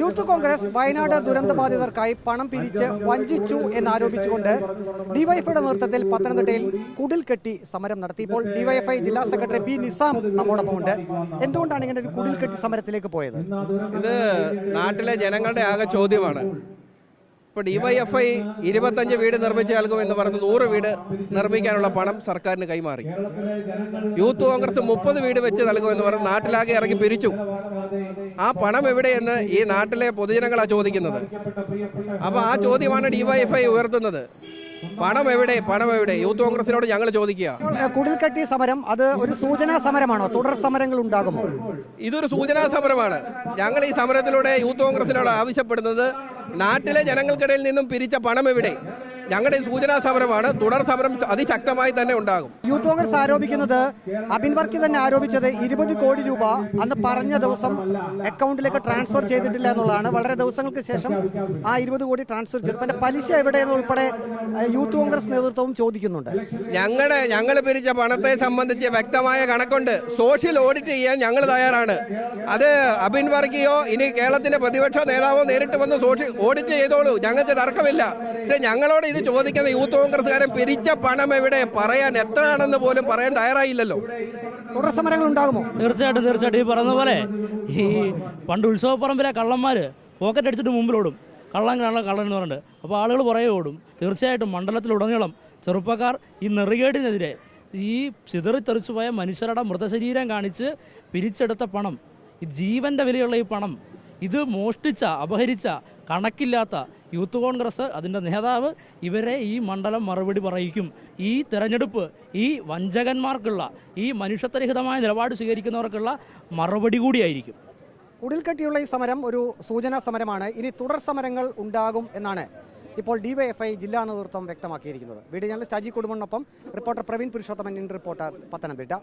Youth Congress Wayanad ദുരന്തബാധിതർക്കായി പണം പിരിച്ച് വഞ്ചിച്ചു എന്നാരോപിച്ചുകൊണ്ട് ഡിവൈഎഫ്ഐയുടെ നേതൃത്വത്തിൽ പത്തനംതിട്ടയിൽ കുടിൽ കെട്ടി സമരം നടത്തി. ഇപ്പോൾ ഡിവൈഎഫ്ഐ ജില്ലാ സെക്രട്ടറി പി നിസാം നമ്മോടൊപ്പമുണ്ട്. എന്തുകൊണ്ടാണ് ഇങ്ങനെ ഒരു കുടിൽ കെട്ടി സമരത്തിലേക്ക് പോയത്? ഇത് നാട്ടിലെ ജനങ്ങളുടെ ആകെ ചോദ്യമാണ്. ഇപ്പോൾ ഡിവൈഎഫ്ഐ 25 വീട് നിർമ്മിച്ച് നൽകുമെന്ന് പറഞ്ഞ് 100 വീട് നിർമ്മിക്കാനുള്ള പണം സർക്കാരിന് കൈമാറി. യൂത്ത് കോൺഗ്രസ് 30 വീട് വെച്ച് നൽകുമെന്ന് പറഞ്ഞ് നാട്ടിലാകെ ഇറങ്ങി പിരിച്ചു. ആ പണം എവിടെയെന്ന് ഈ നാട്ടിലെ പൊതുജനങ്ങളാണ് ചോദിക്കുന്നത്. അപ്പോൾ ആ ചോദ്യമാണ് ഡിവൈഎഫ്ഐ ഉയർത്തുന്നത്. പണം എവിടെ, പണം എവിടെ? യൂത്ത് കോൺഗ്രസിനോട് ഞങ്ങൾ ചോദിക്കുക. കുടിൽക്കട്ടി സമരം അത് ഒരു സൂചനാ സമരമാണോ? തുടർ സമരങ്ങൾ ഉണ്ടാകുമോ? ഇതൊരു സൂചനാ സമരമാണ്. ഞങ്ങൾ ഈ സമരത്തിലൂടെ യൂത്ത് കോൺഗ്രസിനോട് ആവശ്യപ്പെടുന്നത് നാട്ടിലെ ജനങ്ങൾക്കിടയിൽ നിന്നും പിരിച്ച പണം എവിടെ? ഞങ്ങളുടെ ഈ സൂചനാ സമരമാണ്. തുടർ സമരം അതിശക്തമായി തന്നെ ഉണ്ടാകും. യൂത്ത് കോൺഗ്രസ് ആരോപിക്കുന്നത്, അബിൻ വർക്കി തന്നെ ആരോപിച്ചത് 20 കോടി രൂപ അന്ന് പറഞ്ഞ ദിവസം അക്കൗണ്ടിലേക്ക് ട്രാൻസ്ഫർ ചെയ്തിട്ടില്ല എന്നുള്ളതാണ്. വളരെ ദിവസങ്ങൾക്ക് ശേഷം ആ 20 കോടി ട്രാൻസ്ഫർ ചെയ്തു. പിന്നെ പലിശ എവിടെയെന്ന് ഉൾപ്പെടെ യൂത്ത് കോൺഗ്രസ് നേതൃത്വവും ചോദിക്കുന്നുണ്ട്. ഞങ്ങൾ പിരിച്ച പണത്തെ സംബന്ധിച്ച് വ്യക്തമായ കണക്കുണ്ട്. സോഷ്യൽ ഓഡിറ്റ് ചെയ്യാൻ ഞങ്ങൾ തയ്യാറാണ്. അത് അബിൻ വർക്കിയോ ഇനി കേരളത്തിന്റെ പ്രതിപക്ഷ നേതാവോ നേരിട്ട് വന്ന് സോഷ്യൽ ഓഡിറ്റ് ചെയ്തോളൂ, ഞങ്ങൾക്ക് തർക്കമില്ല. പക്ഷെ ഞങ്ങളോട് ഇത് ചോദിക്കുന്ന യൂത്ത് കോൺഗ്രസ്സുകാരൻ പിരിച്ച പണം എവിടെ പറയാൻ എത്രയാണെന്ന് പോലും പറയാൻ തയ്യാറായില്ലല്ലോ. തുടർ സമരങ്ങൾ ഉണ്ടാകുമോ? തീർച്ചയായിട്ടും. ഈ പറഞ്ഞ പോലെ ഈ പണ്ട് ഉത്സവപ്പറമ്പിലെ കള്ളന്മാര് പോക്കറ്റ് അടിച്ചിട്ട് മുമ്പിലോടും, കള്ളൻ എന്ന് പറഞ്ഞിട്ട്. അപ്പോൾ ആളുകൾ പുറകെ ഓടും. തീർച്ചയായിട്ടും മണ്ഡലത്തിലുടനീളം ചെറുപ്പക്കാർ ഈ നെറുകേടിനെതിരെ, ഈ ചിതറിത്തെറിച്ചു പോയ മനുഷ്യരുടെ മൃതശരീരം കാണിച്ച് പിരിച്ചെടുത്ത പണം, ഈ ജീവന്റെ വിലയുള്ള ഈ പണം, ഇത് മോഷ്ടിച്ച, അപഹരിച്ച, കണക്കില്ലാത്ത യൂത്ത് കോൺഗ്രസ്, അതിൻ്റെ നേതാവ്, ഇവരെ ഈ മണ്ഡലം മറുപടി പറയിക്കും. ഈ തെരഞ്ഞെടുപ്പ് ഈ വഞ്ചകന്മാർക്കുള്ള, ഈ മനുഷ്യത്വരഹിതമായ നിലപാട് സ്വീകരിക്കുന്നവർക്കുള്ള മറുപടി കൂടിയായിരിക്കും. കുടിൽക്കട്ടിയുള്ള ഈ സമരം ഒരു സൂചനാ സമരമാണ്. ഇനി തുടർ സമരങ്ങൾ ഉണ്ടാകും എന്നാണ് ഇപ്പോൾ ഡിവൈഎഫ്ഐ ജില്ലാ നേതൃത്വം വ്യക്തമാക്കിയിരിക്കുന്നത്. വീഡിയോ ജേർണലിസ്റ്റ് അജി കുടുംബനൊപ്പം reporter Praveen Purushothaman, in reporter, Pathanamthitta.